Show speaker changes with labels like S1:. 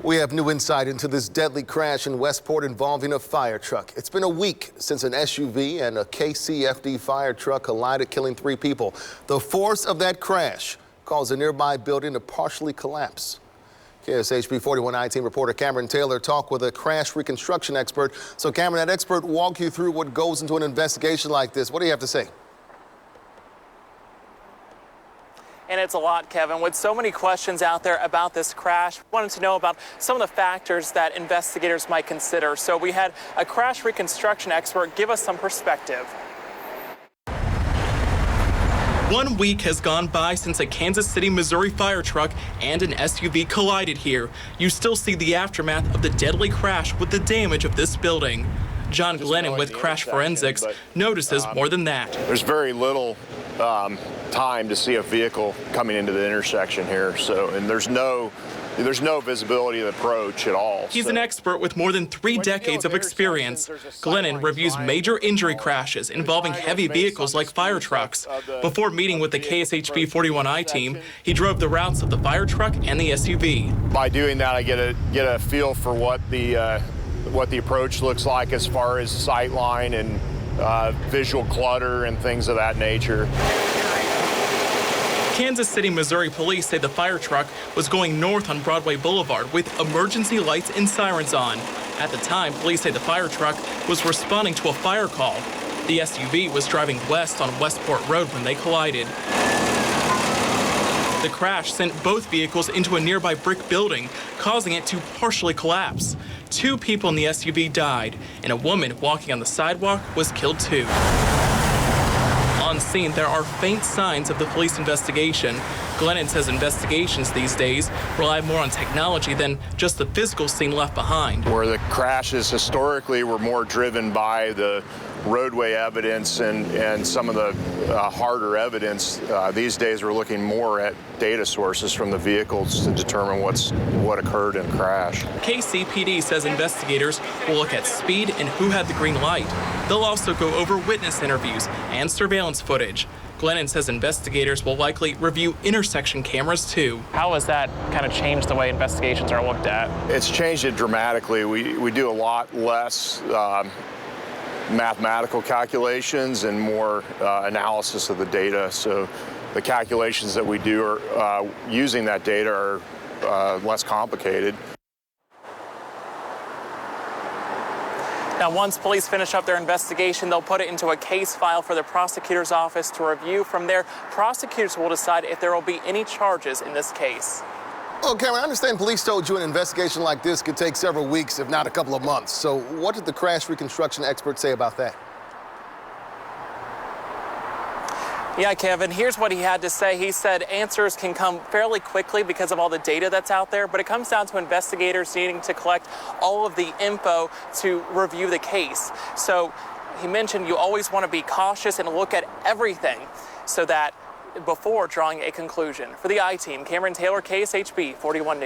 S1: We have new insight into this deadly crash in Westport involving a fire truck. It's been a week since an SUV and a KCFD fire truck collided, killing 3 people. The force of that crash caused a nearby building to partially collapse. KSHP 4119 reporter Cameron Taylor talked with a crash reconstruction expert. So Cameron, that expert walk you through what goes into an investigation like this. What do you have to say?
S2: And it's a lot, Kevin. With so many questions out there about this crash, we wanted to know about some of the factors that investigators might consider. So we had a crash reconstruction expert give us some perspective.
S3: 1 week has gone by since a Kansas City, Missouri fire truck and an SUV collided here. You still see the aftermath of the deadly crash with the damage of this building. John Glennon with Crash Forensics notices more than that.
S4: There's very little time to see a vehicle coming into the intersection here, and there's no visibility of the approach at all.
S3: He's an expert with more than 3 decades of experience. Glennon reviews major injury crashes involving heavy vehicles like fire trucks. Before meeting with the KSHP 41I team, he drove the routes of the fire truck and the SUV.
S4: By doing that, I get a feel for what the approach looks like as far as sight line and visual clutter and things of that nature.
S3: Kansas City, Missouri police say the fire truck was going north on Broadway Boulevard with emergency lights and sirens on. At the time, police say the fire truck was responding to a fire call. The SUV was driving west on Westport Road when they collided. The crash sent both vehicles into a nearby brick building, causing it to partially collapse. 2 people in the SUV died, and a woman walking on the sidewalk was killed too. On scene, there are faint signs of the police investigation. Glennon says investigations these days rely more on technology than just the physical scene left behind.
S4: Where the crashes historically were more driven by the roadway evidence and some of the harder evidence, these days we're looking more at data sources from the vehicles to determine what occurred in the crash.
S3: KCPD says investigators will look at speed and who had the green light. They'll also go over witness interviews and surveillance footage. Glennon says investigators will likely review intersection cameras too.
S2: How has that kind of changed the way investigations are looked at?
S4: It's changed it dramatically. We do a lot less mathematical calculations and more analysis of the data. So the calculations that we do are using that data are less complicated.
S2: Now, once police finish up their investigation, they'll put it into a case file for the prosecutor's office to review. From there, prosecutors will decide if there will be any charges in this case.
S1: Well, Cameron, I understand police told you an investigation like this could take several weeks, if not a couple of months. So what did the crash reconstruction expert say about that?
S2: Yeah, Kevin, here's what he had to say. He said answers can come fairly quickly because of all the data that's out there, but it comes down to investigators needing to collect all of the info to review the case. So he mentioned you always want to be cautious and look at everything so that before drawing a conclusion. For the I-Team, Cameron Taylor, KSHP 41 News.